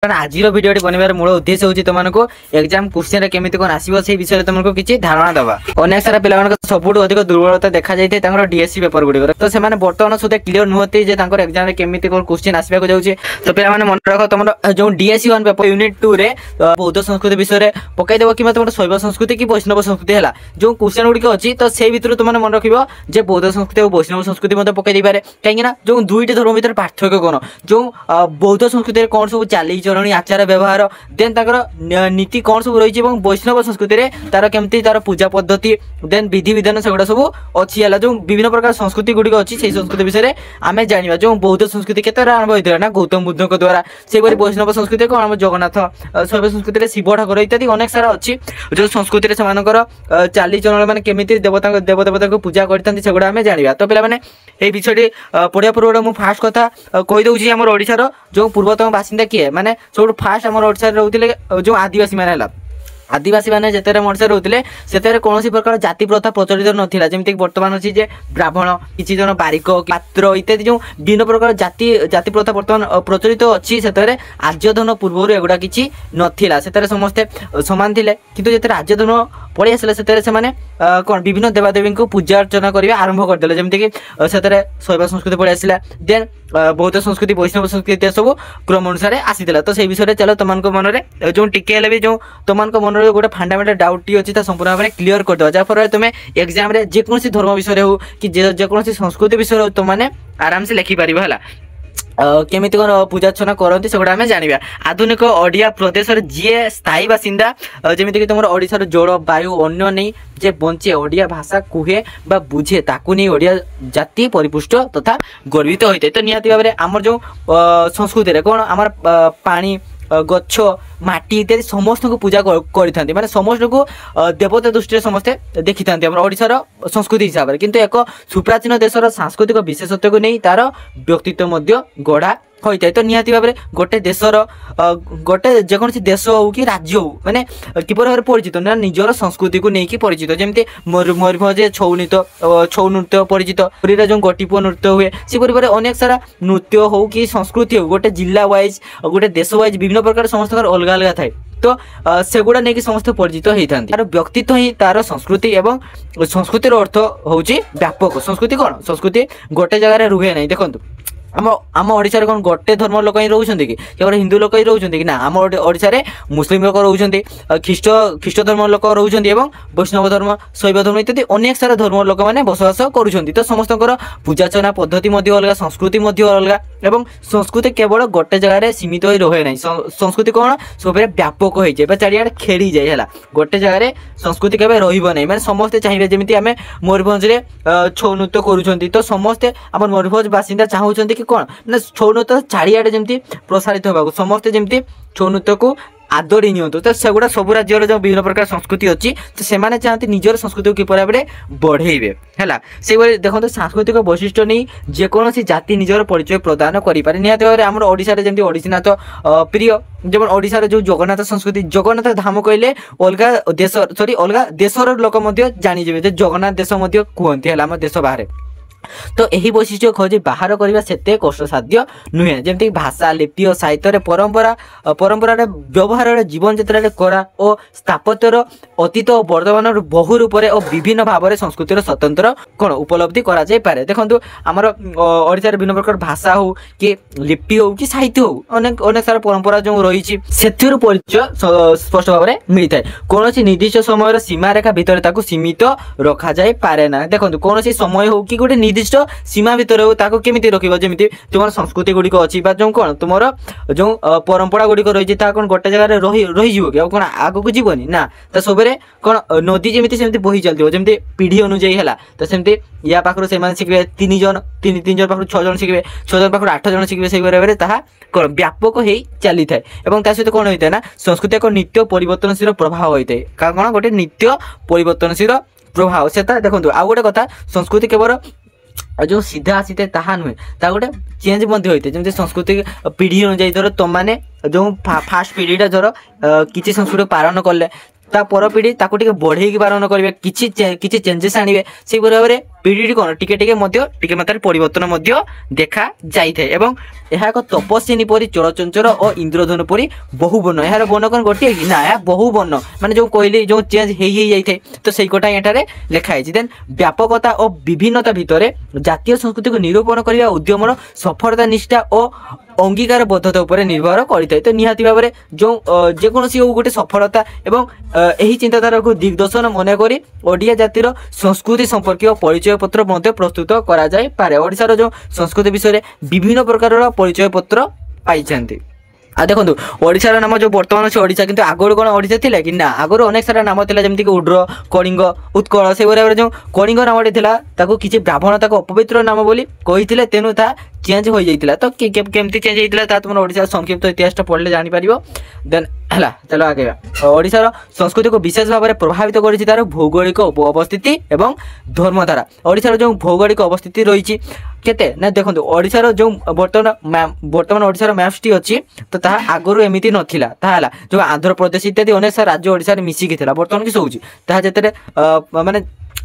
आज भिडियो बनवार मूल उद्देश्य हूँ तुमको एग्जाम क्वेश्चन केमी कौन आसो से विषय तुमको किसी धारणा दवा। अनेक सारा पिला सबुठ अधिक दुर्बलता देखा जाए डीएससी पेपर गुड़िक तो से बर्तमान सुधा क्लीयर नुहति एग्जाम केमी कौन क्वेश्चन आसवाक जाऊँगी। तो पे मन रख तुम जो डीएससी 1 पेपर यूनिट 2 रे बौद्ध संस्कृति विषय पकईदेव कि तुम शैव संस्कृति कि वैष्णव संस्कृति है जो क्वेश्चन गुड़िक अच्छी तो से भितर तुम मन रख बौद्ध संस्कृति और वैष्णव संस्कृति पकई पारे कहीं जो दुईट धर्म भर पार्थक्य कौन जो बौद्ध संस्कृति कौन सब चली चलनी आचार व्यवहार देन नीति कौन सब रही वैष्णव संस्कृति तार केमती तार पूजा पद्धति देन विधि विधान से गुड़ा सब अच्छी है जो विभिन्न प्रकार संस्कृति गुड़िक अच्छी से संस्कृति विषय आम जाना जो बौद्ध संस्कृति के आरंभ होता है ना गौतम बुद्ध द्वारा से वैष्णव संस्कृति कौन आम जगन्नाथ शैव संस्कृति शिव ठाकुर इत्यादि अनेक सारा अच्छी जो संस्कृति से चाली चलन मैंने केमी देवता देवदेवता को पूजा करते सेगुड़ा आम जाना। तो पे ये विषय पढ़िया पूर्व मुझे फास्ट कथा कहीदे आम ओडार जो पूर्वतम बासिंदा किए माने सब फास्ट आम ओडार रोते जो आदिवासी मैंने आदिवासी मैंने जिते मनुष्य रोते से कौन प्रकार जाति प्रथा प्रचलित नाला जमीक बर्तमान अच्छी जे ब्राह्मण किसी जन बारिक पात्र इत्यादि जो विभिन्न प्रकार जाति प्रथा बर्तमान प्रचलित अच्छी से आर्यधन पूर्व एगुड़ा किसी नाला से समस्ते सामान थे कि जो आर्यधन पलि आसला से कौन विभिन्न देवादेवी को पूजा अर्चना करने आरंभ करदे जमीक से शैव संस्कृति पलि आसला देन बौद्ध संस्कृति वैष्णव संस्कृति सब क्रम अनुसार आसीला। तो से विषय चलो तुम मन में जो टिके भी जो तुम मन गोटे फंडामेंटल डाउट टी अच्छी संपूर्ण भाव में क्लीयर करदे जहाँफल तुम्हें एग्जाम जेकोसी धर्म विषय हो कि जेकोसी संस्कृति विषय हो तुमने आराम से लिखिपार है केमी कौन पूजा अर्चना करती से आम जाना। आधुनिक ओडिया प्रदेश जी स्थायी बासिंदा जमीक तुम ओडार जल वायु अन्य नहीं जे बंचे ओडिया भाषा कहे बा बुझे ताकू नहीं ओडिया जाति परिपुष्ट तथा गर्वित होता है। तो निहाती भाव में आमर जो संस्कृति कौन आम पानी गच्छ माटी इत्यादि समस्त को पूजा करते माने समस्त को देवता दृष्टि समस्ते देखी था ओडार संस्कृति हिसाब से किंतु एक सुप्राचीन देशर सांस्कृतिक विशेषत्व को नहीं तार व्यक्तित्व गढ़ा होता है। तो निहाती भाव में गोटे देशर गोटे जेकोसी देश हो कि राज्य हो माने किपर भाव परिचित ना निजर संस्कृति को लेकिन परिचित जमी मयूरभंज छौ नृत्य परिचित पुरी जो गोटीपुआ नृत्य हुए से पर अनेक सारा नृत्य हो कि संस्कृति हो गोटे जिला वाइज गोटे देश वाइज विभिन्न प्रकार समस्त अलग अलग थाए। तो सेगुड़ा नहीं कि समस्त परिचित होता तार व्यक्तित्व ही तार संस्कृति एवं संस्कृतिर अर्थ हूँ व्यापक। संस्कृति कौन संस्कृति गोटे जगह रुहे ना देखो आम ओडिशा कौन गोटे धर्म लोक ही रोचे कि केवल हिंदू लोक ही रोचे कि ना आम ओडिशा मुस्लिम लोक रोचे ख्रीष्ट धर्म लोक रोचे वैष्णव धर्म शैव धर्म इत्यादि अनेक सारा धर्म लोक मैंने बसवास करुँच। तो समस्त पूजार्चना पद्धति अलग संस्कृति अलग एवं संस्कृति केवल गोटे जगह सीमित हो रहे ना संस्कृति कौन सब व्यापक हो जाए चारिआडे खेली जाए है गोटे जगह संस्कृति केवे रहिबो नहीं मैंने समस्ते चाहिए जमी आम मयूरभंज छौ नृत्य करुँच तो समस्ते आम मयूरभंज बासिंदा चाहूँगी कि कौन ना छौ नृत्य चारिआडे जमी प्रसारित होगा समस्ते जमी छौ नृत्य को आदरी नियंतु। तो सेगुड़ा सब राज्यर जो विभिन्न प्रकार संस्कृति अच्छी तो से चाहती निजर संस्कृति को किपर भाव में बढ़ेबे है से देखो सांस्कृतिक वैशिष्ट्य नहीं जेकोसी जाति निजर परिचय प्रदान करें निहत भाव में आम ओडिशा जमी ओडिशीनाथ प्रिय जब ओडिशा जो जगन्नाथ संस्कृति जगन्नाथ धाम कहले अलग देश सॉरी अलग देशर लोक जानीजे जगन्नाथ देश कहते हैं आम देश बाहर। तो यही वैशिष्ट्य खोज बाहर करने से कष्टसाध्य नुहे जमी भाषा लिपि और साहित्य परंपरा व्यवहार जीवन चित्र कला और स्थापत्यर अतीत और वर्तमान बहु रूप और विभिन्न भाव में संस्कृतिर स्वतंत्र कौन उपलब्धि करा जाय पारे। देखो आमर ओडिशा विभिन्न प्रकार भाषा हो कि लिपि हो कि साहित्य हो अनेक अनेक सारा परंपरा जो रही से परिचय स्पष्ट भाव में मिलता है कौन निर्दिष्ट समय सीमा रेखा भितर सीमित रखा जाय पारे ना। देखो कौन समय हो कि गोटे निर्दिष्ट सीमा भितर केमी रख जमी तुम संस्कृति गुड़िक अच्छी जो कौन तुम जो परंपरा गुड़िक रही कौन गोटे जगह रही कि कौन आग को जीवनी ना तो सब कौन नदी जमी बही चलती जमी पीढ़ी अनुजाई है तो सेमती या पाखर से शिखे तीन जन पाखर 6 जन शिखे 6 जन पाखर 8 जन शिखे से भाव में कौन व्यापक हो चली थाए सहित कौन होता है ना संस्कृति एक नित्य परिवर्तनशील प्रभाव होता है कौन गोटे नित्य परिवर्तनशील प्रभाव से देखो आउ गोटे कथा संस्कृति केवल जो सीधा आसी ता नुहे गोटे चेंज होता है जमी संस्कृति पीढ़ी अनुजाई धर तुम मैंने जो फास्ट पीढ़ीटा धर किसी संस्कृति पालन कले ତା ପର ପିଢ଼ି ତାକୁ ଟିକେ ବଢ଼େଇକି ପାଳନ କରିବେ, କିଛି ଚେଞ୍ଜେସ୍ ଆଣିବେ। ସେଇପରି ଭାବରେ ପିଢ଼ିଟି କ'ଣ ଟିକେ ଟିକେ ମାତ୍ରାରେ ପରିବର୍ତ୍ତନ ମଧ୍ୟ ଦେଖା ଯାଇଥାଏ। ଏବଂ ଏହା ଏକ ତପସ୍ୱିନୀ ପରି ଚଳଚଞ୍ଚଳ ଓ ଇନ୍ଦ୍ରଧନୁ ପରି ବହୁ ବର୍ଣ୍ଣ। ଏହାର ବର୍ଣ୍ଣ କ'ଣ ଗୋଟିଏ କି ନା, ଏହା ବହୁ ବର୍ଣ୍ଣ, ମାନେ ଯେଉଁ କହିଲି ଯେଉଁ ଚେଞ୍ଜ ହେଇଯାଇଥାଏ, ତ ସେଇ କଥା ଏଠାରେ ଲେଖା ହେଇଛି। ଦେନ୍ ବ୍ୟାପକତା ଓ ବିଭିନ୍ନତା ଭିତରେ ଜାତୀୟ ସଂସ୍କୃତିକୁ ନିରୂପଣ କରିବା ଉଦ୍ୟମର ସଫଳତା ନିଷ୍ଠା ଓ ଅଙ୍ଗୀକାରବଦ୍ଧତା ଉପରେ ନିର୍ଭର କରିଥାଏ। ତ ନିହାତି ଭାବରେ ଯେଉଁ ଯେକୌଣସି ଗୋଟେ ସଫଳତା ଏବଂ ଏହି ଚିନ୍ତାଧାରାକୁ ଦିଗ୍ଦର୍ଶନ ମନେକରି ଓଡ଼ିଆ ଜାତିର ସଂସ୍କୃତି ସମ୍ପର୍କୀୟ ପରିଚୟ ପତ୍ର ମଧ୍ୟ ପ୍ରସ୍ତୁତ କରାଯାଇପାରେ। ଓଡ଼ିଶାର ଯେଉଁ ସଂସ୍କୃତି ବିଷୟରେ ବିଭିନ୍ନ ପ୍ରକାରର ପରିଚୟ ପତ୍ର ପାଇଛନ୍ତି। ଆଉ ଦେଖନ୍ତୁ ଓଡ଼ିଶାର ନାମ ଯେଉଁ ବର୍ତ୍ତମାନ ଅଛି ଓଡ଼ିଶା, କିନ୍ତୁ ଆଗରୁ କ'ଣ ଓଡ଼ିଶା ଥିଲା କି ନା, ଆଗରୁ ଅନେକ ସାରା ନାମ ଥିଲା, ଯେମିତିକି ଉଡ୍ର, କଳିଙ୍ଗ, ଉତ୍କଳ। ସେଇଭଳି ଭାବରେ ଯେଉଁ କଳିଙ୍ଗ ନାମଟି ଥିଲା ତାକୁ କିଛି ବ୍ରାହ୍ମଣ ତାକୁ ଅପବିତ୍ର ନାମ ବୋଲି କହିଥିଲେ, ତେଣୁ ତାହା ଚେଞ୍ଜ ହୋଇଯାଇଥିଲା। ତ କେମିତି ଚେଞ୍ଜ ହେଇଥିଲା ତାହା ତୁମର ଓଡ଼ିଶାର ସଂକ୍ଷିପ୍ତ ଇତିହାସଟା ପଢ଼ିଲେ ଜାଣିପାରିବ। ଦେନ୍ ହେଲା, ଚାଲ ଆଗେଇବା। ଓଡ଼ିଶାର ସଂସ୍କୃତିକୁ ବିଶେଷ ଭାବରେ ପ୍ରଭାବିତ କରିଛି ତାର ଭୌଗୋଳିକ ଅବସ୍ଥିତି ଏବଂ ଧର୍ମଧାରା। ଓଡ଼ିଶାର ଯେଉଁ ଭୌଗୋଳିକ ଅବସ୍ଥିତି ରହିଛି କେତେ ନା, ଦେଖନ୍ତୁ ଓଡ଼ିଶାର ଯେଉଁ ବର୍ତ୍ତମାନ ଓଡ଼ିଶାର ମ୍ୟାପ୍ସଟି ଅଛି, ତ ତାହା ଆଗରୁ ଏମିତି ନଥିଲା। ତାହା ହେଲା ଯେଉଁ ଆନ୍ଧ୍ରପ୍ରଦେଶ ଇତ୍ୟାଦି ଅନେକ ସାରା ରାଜ୍ୟ ଓଡ଼ିଶାରେ ମିଶିକି ଥିଲା। ବର୍ତ୍ତମାନ କିସ ହେଉଛି, ତାହା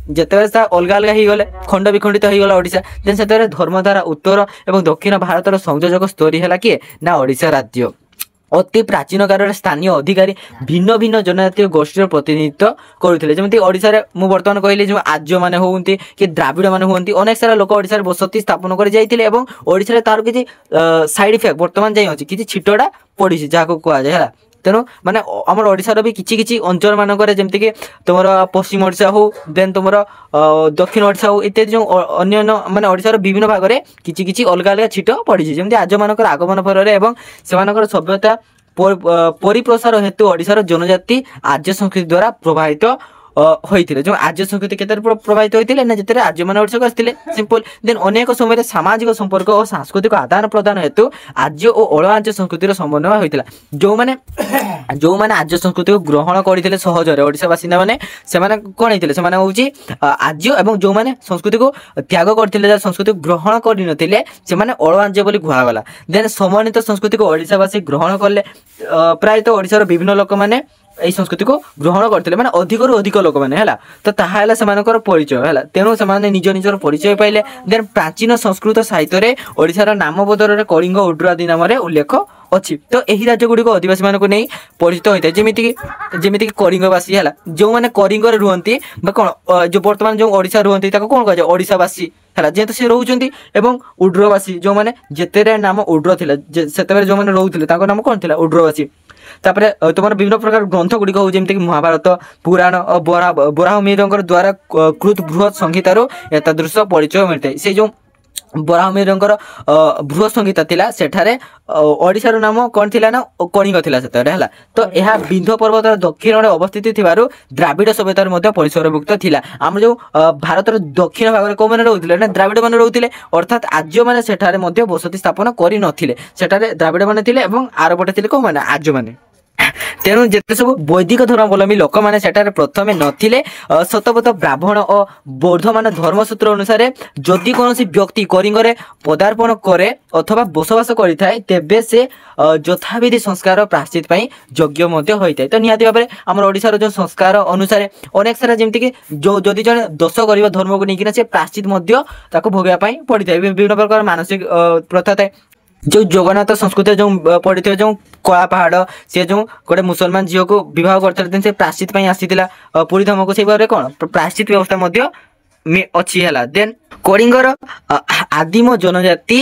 ଯେତେବେଳେ ତାହା ଅଲଗା ଅଲଗା ହେଇଗଲେ, ଖଣ୍ଡ ବିଖଣ୍ଡିତ ହେଇଗଲା ଓଡ଼ିଶା, ଦେନ୍ ସେତେବେଳେ ଧର୍ମଧାରା ଉତ୍ତର ଏବଂ ଦକ୍ଷିଣ ଭାରତର ସଂଯୋଜକ ସ୍ତରୀ ହେଲା କିଏ ନା ଓଡ଼ିଶା ରାଜ୍ୟ। ଅତି ପ୍ରାଚୀନ କାଳରେ ସ୍ଥାନୀୟ ଅଧିକାରୀ ଭିନ୍ନ ଭିନ୍ନ ଜନଜାତୀୟ ଗୋଷ୍ଠୀର ପ୍ରତିନିଧିତ୍ୱ କରୁଥିଲେ। ଯେମିତି ଓଡ଼ିଶାରେ ମୁଁ ବର୍ତ୍ତମାନ କହିଲି ଯେଉଁ ଆର୍ଯ୍ୟମାନେ ହୁଅନ୍ତି କି ଦ୍ରାବିଡ଼ମାନେ ହୁଅନ୍ତି, ଅନେକ ସାରା ଲୋକ ଓଡ଼ିଶାରେ ବସତି ସ୍ଥାପନ କରି ଯାଇଥିଲେ ଏବଂ ଓଡ଼ିଶାରେ ତାର କିଛି ସାଇଡ୍ ଇଫେକ୍ଟ ବର୍ତ୍ତମାନ ଯାଇ ଅଛି, କିଛି ଛିଟଟା ପଡ଼ିଛି ଯାହାକୁ କୁହାଯାଏ ହେଲା। ତେଣୁ ମାନେ ଆମର ଓଡ଼ିଶାର ବି କିଛି ଅଞ୍ଚଳ ମାନଙ୍କରେ ଯେମିତିକି ତୁମର ପଶ୍ଚିମ ଓଡ଼ିଶା ହଉ, ଦେନ୍ ତୁମର ଦକ୍ଷିଣ ଓଡ଼ିଶା ହଉ ଇତ୍ୟାଦି ଯେଉଁ ଅନ୍ୟାନ୍ୟ ମାନେ ଓଡ଼ିଶାର ବିଭିନ୍ନ ଭାଗରେ କିଛି ଅଲଗା ଅଲଗା ଛିଟ ପଡ଼ିଛି, ଯେମିତି ଆର୍ଯ୍ୟମାନଙ୍କର ଆଗମନ ଫଳରେ ଏବଂ ସେମାନଙ୍କର ସଭ୍ୟତା ପରିପ୍ରସାର ହେତୁ ଓଡ଼ିଶାର ଜନଜାତି ଆର୍ଯ୍ୟ ସଂସ୍କୃତି ଦ୍ୱାରା ପ୍ରଭାବିତ ହୋଇଥିଲେ। ଯେଉଁ ଆର୍ଯ୍ୟ ସଂସ୍କୃତି କେତେ ପ୍ରଭାବିତ ହୋଇଥିଲେ ନା, ଯେତେବେଳେ ଆର୍ଯ୍ୟମାନେ ଓଡ଼ିଶାକୁ ଆସିଥିଲେ, ସିମ୍ପଲ। ଦେନ୍ ଅନେକ ସମୟରେ ସାମାଜିକ ସମ୍ପର୍କ ଓ ସାଂସ୍କୃତିକ ଆଦାନ ପ୍ରଦାନ ହେତୁ ଆର୍ଯ୍ୟ ଓ ଅଳ ଆର୍ଯ୍ୟ ସଂସ୍କୃତିର ସମନ୍ୱୟ ହୋଇଥିଲା। ଯେଉଁମାନେ ଆର୍ଯ୍ୟ ସଂସ୍କୃତିକୁ ଗ୍ରହଣ କରିଥିଲେ ସହଜରେ ଓଡ଼ିଶା ବାସିନ୍ଦା ମାନେ, ସେମାନେ କ'ଣ ହେଇଥିଲେ, ସେମାନେ ହେଉଛି ଆର୍ଯ୍ୟ, ଏବଂ ଯେଉଁମାନେ ସଂସ୍କୃତିକୁ ତ୍ୟାଗ କରିଥିଲେ, ଯାହା ସଂସ୍କୃତିକୁ ଗ୍ରହଣ କରିନଥିଲେ, ସେମାନେ ଅଳ ଆର୍ଯ୍ୟ ବୋଲି କୁହାଗଲା। ଦେନ୍ ସମନ୍ୱିତ ସଂସ୍କୃତିକୁ ଓଡ଼ିଶାବାସୀ ଗ୍ରହଣ କଲେ। ପ୍ରାୟତଃ ଓଡ଼ିଶାର ବିଭିନ୍ନ ଲୋକମାନେ এই ସଂସ୍କୃତିକୁ ଗ୍ରହଣ କରିଥିଲେ, ମାନେ ଅଧିକରୁ ଅଧିକ ଲୋକମାନେ ହେଲା। ତ ତାହା ହେଲା ସେମାନଙ୍କର ପରିଚୟ ହେଲା। ତେଣୁ ସେମାନେ ନିଜର ପରିଚୟ ପାଇଲେ। ଦେନ୍ ପ୍ରାଚୀନ ସଂସ୍କୃତ ସାହିତ୍ୟରେ ଓଡ଼ିଶାର ନାମ ବଦଳରେ କଳିଙ୍ଗ, ଉଡ୍ର ଆଦି ନାମରେ ଉଲ୍ଲେଖ ଅଛି। ତ ଏହି ରାଜ୍ୟଗୁଡ଼ିକ ଅଧିବାସୀମାନଙ୍କୁ ନେଇ ପରିଚିତ ହୋଇଥାଏ, ଯେମିତିକି କଳିଙ୍ଗବାସୀ ହେଲା, ଯେଉଁମାନେ କଳିଙ୍ଗରେ ରୁହନ୍ତି ବା କ'ଣ ଯେଉଁ ବର୍ତ୍ତମାନ ଯେଉଁ ଓଡ଼ିଶା ରୁହନ୍ତି ତାକୁ କ'ଣ କୁହାଯାଏ, ଓଡ଼ିଶାବାସୀ ହେଲା, ଯେହେତୁ ସେ ରହୁଛନ୍ତି। ଏବଂ ଉଡ୍ରବାସୀ, ଯେଉଁମାନେ ଯେତେବେଳେ ନାମ ଉଡ୍ର ଥିଲା, ସେତେବେଳେ ଯେଉଁମାନେ ରହୁଥିଲେ ତାଙ୍କ ନାମ କ'ଣ ଥିଲା, ଉଡ୍ରବାସୀ। ତାପରେ ତୁମର ବିଭିନ୍ନ ପ୍ରକାର ଗ୍ରନ୍ଥ ଗୁଡ଼ିକ ହଉ, ଯେମିତିକି ମହାଭାରତ, ପୁରାଣ ଓ ବରାହମିହିରଙ୍କର ଦ୍ୱାରା କୃତ ବୃହତ ସଂହିତାରୁ ଏତାଦୃଶ ପରିଚୟ ମିଳିଥାଏ। ସେ ଯେଉଁ ବରାହମିହିରଙ୍କର ବୃହତ ସଂହିତା ଥିଲା, ସେଠାରେ ଓଡ଼ିଶାର ନାମ କ'ଣ ଥିଲା ନା, କଳିଙ୍ଗ ଥିଲା ସେତେବେଳେ ହେଲା। ତ ଏହା ବିନ୍ଧ୍ୟ ପର୍ବତର ଦକ୍ଷିଣରେ ଅବସ୍ଥିତ ଥିବାରୁ ଦ୍ରାବିଡ଼ ସଭ୍ୟତାର ମଧ୍ୟ ପରିସରଭୁକ୍ତ ଥିଲା। ଆମର ଯେଉଁ ଭାରତର ଦକ୍ଷିଣ ଭାଗରେ କେଉଁମାନେ ରହୁଥିଲେ ନା, ଦ୍ରାବିଡ଼ମାନେ ରହୁଥିଲେ, ଅର୍ଥାତ୍ ଆର୍ଯ୍ୟମାନେ ସେଠାରେ ମଧ୍ୟ ବସତି ସ୍ଥାପନ କରିନଥିଲେ। ସେଠାରେ ଦ୍ରାବିଡ଼ମାନେ ଥିଲେ ଏବଂ ଆରପଟେ ଥିଲେ କେଉଁମାନେ, ଆର୍ଯ୍ୟମାନେ। ତେଣୁ ଯେତେ ସବୁ ବୈଦିକ ଧର୍ମାବଲମ୍ବୀ ଲୋକମାନେ ସେଠାରେ ପ୍ରଥମେ ନଥିଲେ। ଶତପଥ ବ୍ରାହ୍ମଣ ଓ ବୌଦ୍ଧମାନ ଧର୍ମସୂତ୍ର ଅନୁସାରେ ଯଦି କୌଣସି ବ୍ୟକ୍ତି କଳିଙ୍ଗରେ ପଦାର୍ପଣ କରେ ଅଥବା ବସବାସ କରିଥାଏ, ତେବେ ସେ ଯଥାବିଧି ସଂସ୍କାର ପ୍ରାଶ୍ଚିତ ପାଇଁ ଯୋଗ୍ୟ ମଧ୍ୟ ହୋଇଥାଏ। ତ ନିହାତି ଭାବରେ ଆମର ଓଡ଼ିଶାର ଯେଉଁ ସଂସ୍କାର ଅନୁସାରେ ଅନେକ ସାରା ଯେମିତିକି ଯଦି ଜଣେ ଦୋଷ କରିବ ଧର୍ମକୁ ନେଇକିନା, ସେ ପ୍ରାଶ୍ଚିତ ମଧ୍ୟ ତାକୁ ଭୋଗିବା ପାଇଁ ପଡ଼ିଥାଏ। ବିଭିନ୍ନ ପ୍ରକାର ମାନସିକ ପ୍ରଥା ଥାଏ। ଯେଉଁ ଜଗନ୍ନାଥ ସଂସ୍କୃତିରେ ଯେଉଁ ପଡ଼ିଥିବା ଯେଉଁ କଳା ପାହାଡ଼, ସେ ଯେଉଁ ଗୋଟେ ମୁସଲମାନ ଝିଅକୁ ବିବାହ କରିଥିଲେ, ସେ ପ୍ରାଶ୍ଚିତ ପାଇଁ ଆସିଥିଲା ପୁରୀ ଧାମକୁ। ସେଇ ଭାବରେ କ'ଣ ପ୍ରାଶ୍ଚିତ ବ୍ୟବସ୍ଥା ମଧ୍ୟ ଅଛି ହେଲା। ଦେନ୍ କଳିଙ୍ଗର ଆଦିମ ଜନଜାତି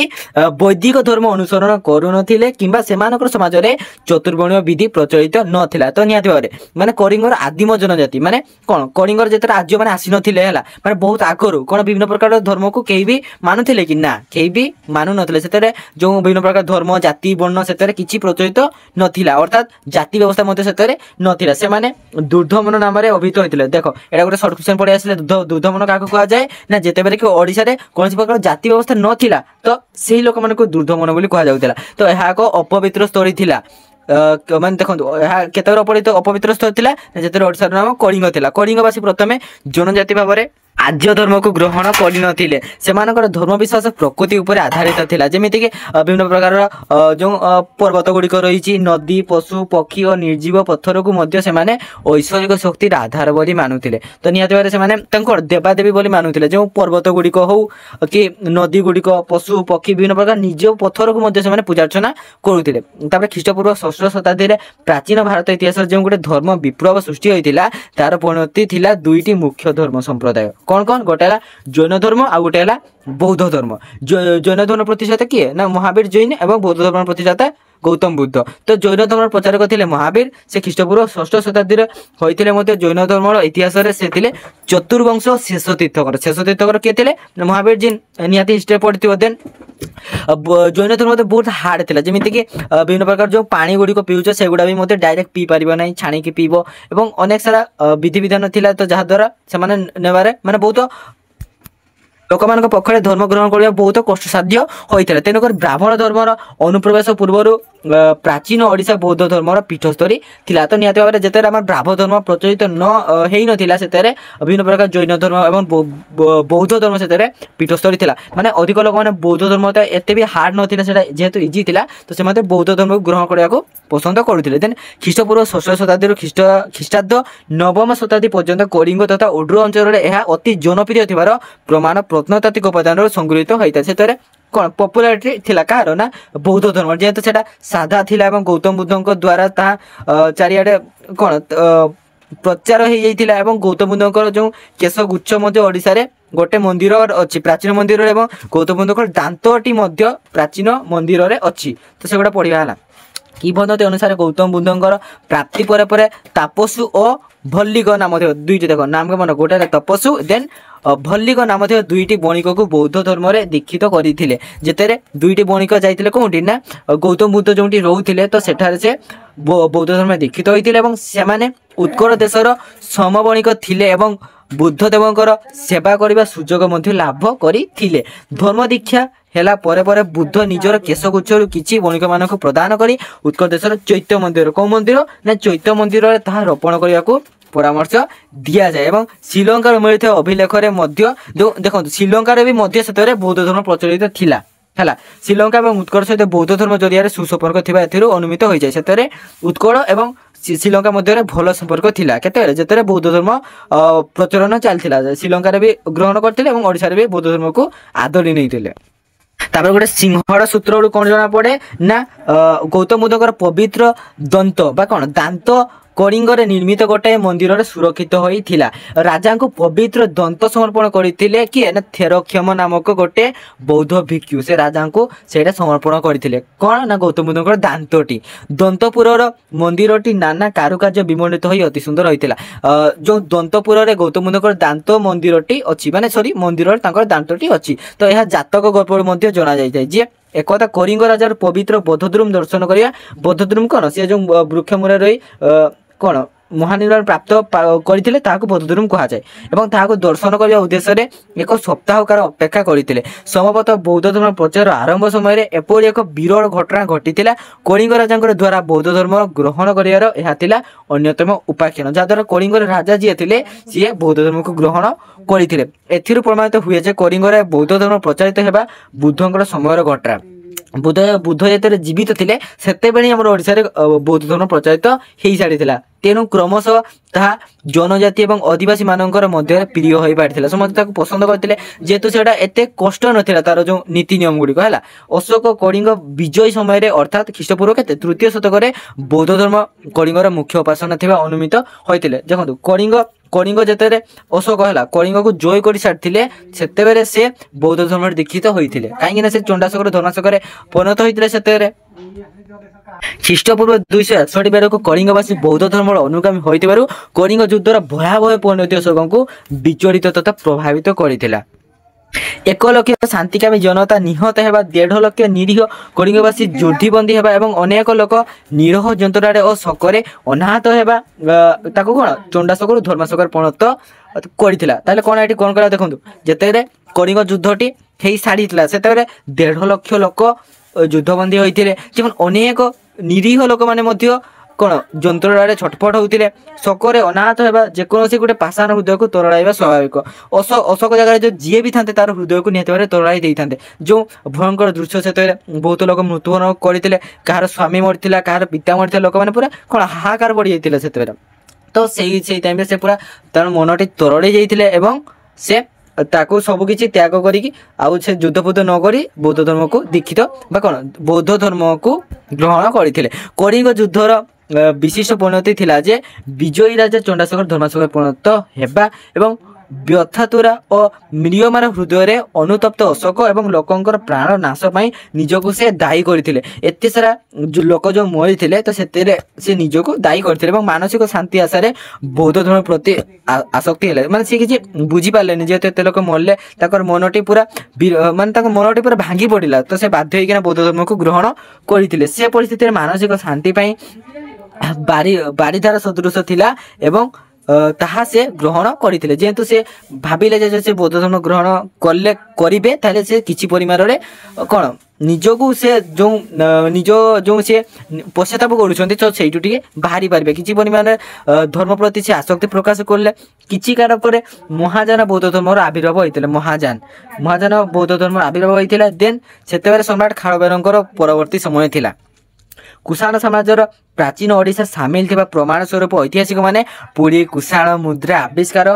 ବୈଦିକ ଧର୍ମ ଅନୁସରଣ କରୁନଥିଲେ କିମ୍ବା ସେମାନଙ୍କର ସମାଜରେ ଚତୁର୍ବର୍ଣ୍ଣ୍ୟ ବିଧି ପ୍ରଚଳିତ ନଥିଲା। ତ ନିହାତି ଭାବରେ ମାନେ କଳିଙ୍ଗର ଆଦିମ ଜନଜାତି ମାନେ କ'ଣ, କଳିଙ୍ଗର ଯେତେବେଳେ ଆର୍ଯ୍ୟମାନେ ଆସିନଥିଲେ ହେଲା, ମାନେ ବହୁତ ଆଗରୁ କ'ଣ ବିଭିନ୍ନ ପ୍ରକାର ଧର୍ମକୁ କେହି ବି ମାନୁଥିଲେ କି ନା, କେହି ବି ମାନୁନଥିଲେ। ସେଥିରେ ଯେଉଁ ବିଭିନ୍ନ ପ୍ରକାର ଧର୍ମ, ଜାତି, ବର୍ଣ୍ଣ ସେଥିରେ କିଛି ପ୍ରଚଳିତ ନଥିଲା, ଅର୍ଥାତ୍ ଜାତି ବ୍ୟବସ୍ଥା ମଧ୍ୟ ସେଥିରେ ନଥିଲା। ସେମାନେ ଦୁର୍ଦ୍ଧମନ ନାମରେ ଅଭିହିତ ହୋଇଥିଲେ। ଦେଖ ଏଇଟା ଗୋଟେ ସର୍ଟ କ୍ୱେଶ୍ଚନ ପଳେଇ ଆସିଲେ, ଦୁର୍ଦ୍ଧମନ କାହାକୁ କୁହାଯାଏ ନା, ଯେତେବେଳେ କି ଓଡ଼ିଶାରେ କୌଣସି ପ୍ରକାର ଜାତି ବ୍ୟବସ୍ଥା ନଥିଲା, ତ ସେହି ଲୋକମାନଙ୍କୁ ଦୁର୍ଦ୍ଧମନ ବୋଲି କୁହାଯାଉଥିଲା। ତ ଏହା ଏକ ଅପବିତ୍ର ସ୍ଥଳୀ ଥିଲା। ମାନେ ଦେଖନ୍ତୁ ଏହା କେତେବେଳେ ଅପବିତ୍ର ସ୍ଥଳୀ ଥିଲା, ଯେତେବେଳେ ଓଡ଼ିଶାର ନାମ କଳିଙ୍ଗ ଥିଲା। କଳିଙ୍ଗବାସୀ ପ୍ରଥମେ ଜନଜାତି ଭାବରେ आर्य धर्म को ग्रहण करनथिले सेमानकर धर्म विश्वास प्रकृति उपर आधारित थिला जेमिति कि विभिन्न प्रकार जो पर्वत गुड़िक रही नदी पशु पक्षी और निर्जीव पत्थर को मध्य से माने ऐश्वरिक शक्ति आधार बोली मानुथिले तो निहाती भाबरे से माने तंकर देवादेवी बोली मानुथिले जो पर्वत गुड़िक हो कि नदी गुड़िक पशु पक्षी विभिन्न प्रकार निज पत्थर को मध्य से माने पूजा अर्चना करुथिले तापर ख्रीष्टपूर्व 6ठ शताब्दी रे प्राचीन भारत इतिहास जो गोटे धर्म विप्लव सृष्टि होइतिला तार परिणति थिला दुईटी मुख्य धर्म संप्रदाय कौन कौन गोटे जैन धर्म आ गोटे बौद्ध धर्म जैन धर्म प्रतिष्ठाता किए ना महावीर जैन एवं बौद्ध धर्म प्रतिष्ठाता गौतम बुद्ध तो जैन धर्म प्रचारक थे महावीर से ख्रीष्टपूर्व 6ठ शताब्दी होते जैन धर्म इतिहास से चतुर्वंश शेष तीर्थकर किए थे महावीर जी निहाती हिस्ट्री पढ़ी देन जैन धर्म बहुत हार्ड था जमीन कि विभिन्न प्रकार जो पानी गुड़िक पीउछ से गुड़ा भी डायरेक्ट पी पार ना छाणिकी पीब और अनेक सारा विधि विधान था तो जहाद्वारा से नेबारे माने बहुत लोक मान पक्षे धर्म ग्रहण करने बहुत कष्टसाध्य होता है तेणुक ब्राह्मण धर्मर अनुप्रवेश पूर्व प्राचीन ओडिशा बौद्ध धर्मर पीठस्थली थिला तो निहाती भाव में जिते ब्राह्मण धर्म प्रचलित न होता से विभिन्न प्रकार जैन धर्म और बौद्ध धर्म से पीठस्थली थिला माने अधिक लोक मैंने बौद्ध धर्म एत भी हार्ड नाला जेहेतु इजी थिला तो से बौद्ध धर्म को ग्रहण करने को पसंद करुले देन ख्रीष्टपूर्व 6ठ शताब्दी ख्रीष्टाब्द 9म शताब्दी पर्यंत कलिंग तथा ओड्र अंचल अति जनप्रिय थिबार प्रमाण प्रत्नतात्विक उपादान संगृहीत होता है से कौन पपुलारिटी थिला कार ना बौद्ध धर्म जेहेतु से साधा थिला एवं गौतम बुद्ध द्वारा चारिआडे कौन प्रचार हो जाइथिला एवं गौतम बुद्ध जो केश गुच्छ ओडिशा रे गोटे मंदिर अच्छी प्राचीन मंदिर एवं गौतम बुद्ध दांतटी प्राचीन मंदिर रे अच्छी तो से गोटे पढ़ा किंवदंती अनुसार गौतम बुद्धंकर प्राप्ति पर तापसु और भल्लिक नाम दुईटी देख नाम के मन गोटे तपस्सु देन भल्लिक नाम दुईटी बणिक को बौद्ध धर्म रे दीक्षित करते जिते दुईटी बणिक जाइए कौटी ना गौतम बुद्ध जो रोते तो सेठारे से बौद्ध धर्म दीक्षित होते से उत्कल देशर समबणिक थिले एवं बुद्धदेवंकर सेवा करने सुजोग लाभ करथिले धर्म दीक्षा हेला परे परे बुद्ध निजर केशगुच्छर किछि बणिक मानक प्रदान करी उत्कल देशर चैत्य मंदिर कौ मंदिर ना चैत्य मंदिर रे ताहा रोपण करिया को परामर्श दिया जाए एवं श्रीलंकार मिलते अभिलेख जो देखो श्रीलंकार भी मध्य से बौद्ध धर्म प्रचलित थिला है श्रीलंका और उत्कल सहित बौद्ध धर्म जरिया सुसंपर्क थिबा अनुमित हो जाए से उत्कल एवं श्रीलंका मध्य भल संपर्क थिला केते जेते बौद्ध धर्म प्रचलन चलता श्रीलंकार भी ग्रहण करते ओडिशा भी बौद्ध धर्म को आदरी नहीं तापर गोटे सिंहड़ सूत्र कौन जना पड़े ना गौतम बुद्धकर पवित्र दंत बा कौन दांत कलिंग निर्मित गोटे मंदिर सुरक्षित होता राजा को पवित्र दंत समर्पण करते किए ना थेरक्षम नामक गोटे बौद्ध भिक्षु से राजा को से समर्पण करते कौन ना गौतम बुद्धकर दांतटी दंतपुर मंदिर नाना कारुकार्य विमंडित हो अति सुंदर होता जो दंतपुर गौतम बुद्धकर दांत मंदिर अच्छी माने सॉरी मंदिर दांतटी अच्छी तो यह जातक गल्प जना जाए जे एकता कलिंग राजार पवित्र बौद्धद्रुम दर्शन करिया बौद्धद्रुम कौन सी जो वृक्ष मूल रही कौन महानिर्वाण प्राप्त करते बौद्धद्रुम कहुए और दर्शन करने उद्देश्य एक सप्ताह कार अपेक्षा करते संभवतः बौद्ध धर्म प्रचार आरंभ समय एपरी एक विरल घटना घटी कलिंग राजा द्वारा बौद्ध धर्म ग्रहण कर अन्यतम उपाख्यान जहाद्वारा कलिंग राजा जी थे सी बौद्ध धर्म को ग्रहण करते एथिरु प्रमाणित हुए जे कलिंग बौद्ध धर्म प्रचारित होगा बुद्धंकर समय घटना बुद्ध जो जीवित थे से ओडिशा रे बौद्ध धर्म प्रचारित हो सारी तेणु क्रमशः ताहा जनजाति और आदिवासी मानकर मध्य प्रिय हो पारी समस्त पसंद करते जेहेतु से एत कष्ट नाला तार जो नीति नियम गुड़िक है अशोक कलिंग विजय समय अर्थात ख्रीष्टपूर्व के तृतीय शतक बौद्ध धर्म कलिंगर मुख्य उपासना थी अनुमित होते देखो कलिंग जिते अशोक है कलिंग को जय कर सारी से से बौद्ध धर्म दीक्षित होते कहीं से चंडाशोक धर्माशोक परिणत होते से ख्रीष्टपूर्व 261 बेरक कलिंगवासी बौद्ध धर्म अनुगामी होइतिबारु कलिंग युद्धर भयावह परिणति अशोक को विचलित तथा प्रभावित करथिला 1 लाख शांतिकामी जनता निहत हेबा 1.5 लाख निरीह कलिंगवासी युद्धबंदी हेबा एवं अनेक लोक निरह जंतुरारे और शोकरे अनाहत हेबा ताको कोन चंडाशोक धर्माशोक परिणत करथिला ताले कोन एटी कोन करा देखंतु जेतेरे कलिंग युद्धटी हेई साडीथिला सेतेरे 1.5 लाख लोक युद्धबंदी होइथिले जेमन अनेक निरीह लोक माने मध्य কোণ যন্ত্রଣାରେ ছটফট হউଥିଲେ শোকরে অনাহত হেবা যেকোনসি গোটে পাষাণ হৃদয়କୁ তরଳାଇବା স্বাভাবিক অশোক জায়গায় যে যিয়ে বি থান্তে তার হৃদয়କୁ নিহত ভাবে তরଳାଇ ଦେଇଥାନ୍ତେ ଯେଉଁ ଭୟଙ୍କର ଦୃଶ୍ୟ ସେତେବେଳେ ବହୁତ ଲୋକ ମୃତ୍ୟୁବରଣ କରିଥିଲେ କାହାର ସ୍ୱାମୀ ମରିଥିଲା କାହାର ପିତା ମରିଥିଲା ଲୋକମାନେ ପୁରା କ'ଣ ହାହାକାର ପଡ଼ି ଯାଇଥିଲେ ସେତେବେଳେ ତ ସେଇ ଟାଇମରେ ସେ ପୁରା ତାର ମନଟି ତରଳି ଯାଇଥିଲେ ଏବଂ ସେ ତାକୁ ସବୁକିଛି ତ୍ୟାଗ କରିକି ଆଉ ସେ ଯୁଦ୍ଧ ଫୁଦ୍ଧ ନ କରି ବୌଦ୍ଧ ଧର୍ମକୁ ଦୀକ୍ଷିତ ବା କ'ଣ ବୌଦ୍ଧ ଧର୍ମକୁ ଗ୍ରହଣ କରିଥିଲେ କଳିଙ୍ଗ ଯୁଦ୍ଧର ବିଶିଷ୍ଟ ପରିଣତି ଥିଲା ଯେ ବିଜୟୀ ରାଜା ଚଣ୍ଡାଶୋକର ଧର୍ମାଶୋକରେ ପରିଣତ ହେବା ଏବଂ ବ୍ୟଥାତୁରା ଓ ମିଳିୟମାର ହୃଦୟରେ ଅନୁତପ୍ତ ଅଶୋକ ଏବଂ ଲୋକଙ୍କର ପ୍ରାଣ ନାଶ ପାଇଁ ନିଜକୁ ସେ ଦାୟୀ କରିଥିଲେ ଏତେ ସାରା ଲୋକ ଯେଉଁ ମରିଥିଲେ ତ ସେଥିରେ ସେ ନିଜକୁ ଦାୟୀ କରିଥିଲେ ଏବଂ ମାନସିକ ଶାନ୍ତି ଆଶାରେ ବୌଦ୍ଧ ଧର୍ମ ପ୍ରତି ଆସକ୍ତି ହେଲେ ମାନେ ସେ କିଛି ବୁଝିପାରିଲେନି ଯେହେତୁ ଏତେ ଲୋକ ମରିଲେ ତାଙ୍କର ମନଟି ପୁରା ମାନେ ତାଙ୍କ ମନଟି ପୁରା ଭାଙ୍ଗି ପଡ଼ିଲା ତ ସେ ବାଧ୍ୟ ହେଇକିନା ବୌଦ୍ଧ ଧର୍ମକୁ ଗ୍ରହଣ କରିଥିଲେ ସେ ପରିସ୍ଥିତିରେ ମାନସିକ ଶାନ୍ତି ପାଇଁ ବାରିଧାର ସଦୃଶ ଥିଲା ଏବଂ ତାହା ସେ ଗ୍ରହଣ କରିଥିଲେ ଯେହେତୁ ସେ ଭାବିଲେ ଯେ ସେ ବୌଦ୍ଧ ଧର୍ମ ଗ୍ରହଣ କରିବେ ତାହେଲେ ସେ କିଛି ପରିମାଣରେ କ'ଣ ନିଜକୁ ସେ ଯେଉଁ ସେ ପଶ୍ଚାତାପ କରୁଛନ୍ତି ତ ସେଇଠୁ ଟିକେ ବାହାରି ପାରିବେ କିଛି ପରିମାଣରେ ଧର୍ମ ପ୍ରତି ସେ ଆସକ୍ତି ପ୍ରକାଶ କଲେ କିଛି କାଳ ପରେ ମହାଯାନ ବୌଦ୍ଧ ଧର୍ମର ଆବିର୍ଭାବ ହୋଇଥିଲା ମହାଯାନ ବୌଦ୍ଧ ଧର୍ମର ଆବିର୍ଭାବ ହୋଇଥିଲା ଦେନ୍ ସେତେବେଳେ ସମ୍ରାଟ ଖାରବେଳଙ୍କର ପରବର୍ତ୍ତୀ ସମୟ ଥିଲା କୁଷାଣ ସମାଜର ପ୍ରାଚୀନ ଓଡ଼ିଶା ସାମିଲ ଥିବା ପ୍ରମାଣ ସ୍ୱରୂପ ଐତିହାସିକ ମାନେ ପୁରୀ କୁଷାଣ ମୁଦ୍ରା ଆବିଷ୍କାର